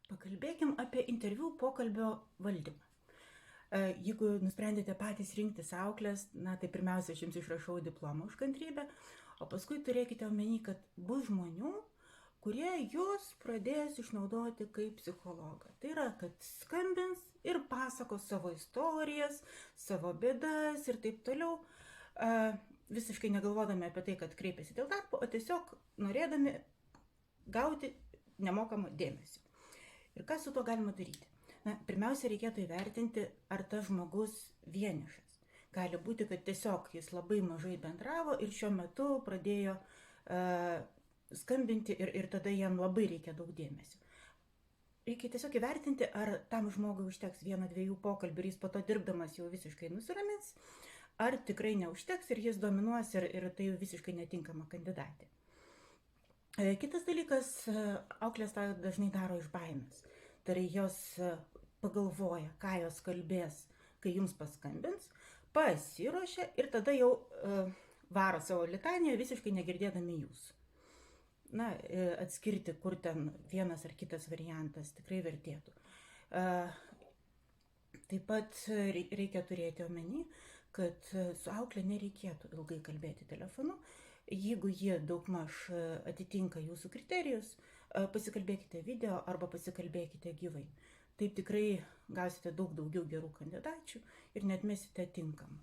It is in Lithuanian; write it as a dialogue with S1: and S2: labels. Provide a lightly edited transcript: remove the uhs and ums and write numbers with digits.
S1: Pakalbėkim apie interviu pokalbio valdymą. Jeigu nusprendėte patys rinktis auklės, tai pirmiausia, aš jums išrašau diplomą už kantrybę, o paskui turėkite omeny, kad bus žmonių, kurie jūs pradės išnaudoti kaip psichologą. Tai yra, kad skambins ir pasakos savo istorijas, savo bėdas ir taip toliau, visiškai negalvodami apie tai, kad kreipiasi dėl darbo, o tiesiog norėdami gauti nemokamą dėmesį. Ir ką su tuo galima daryti? Pirmiausia, reikėtų įvertinti, ar tas žmogus vienišas. Gali būti, kad tiesiog jis labai mažai bendravo ir šiuo metu pradėjo skambinti ir tada jam labai reikia daug dėmesio. Reikia tiesiog įvertinti, ar tam žmogui užteks 1-2 pokalbių ir jis po to dirbdamas jau visiškai nusiramins, ar tikrai neužteks ir jis dominuos ir tai visiškai netinkama kandidatė. Kitas dalykas, auklės tą dažnai daro iš baimės. Tai jos pagalvoja, ką jos kalbės, kai jums paskambins, pasiruošia ir tada jau varo savo litaniją visiškai negirdėdami jūsų. Atskirti, kur ten vienas ar kitas variantas tikrai vertėtų. Taip pat reikia turėti omeny, kad su aukle nereikėtų ilgai kalbėti telefonu. Jeigu jie daugmaž atitinka jūsų kriterijus, pasikalbėkite video arba pasikalbėkite gyvai. Taip tikrai gausite daug daugiau gerų kandidačių ir neatmesite tinkamų.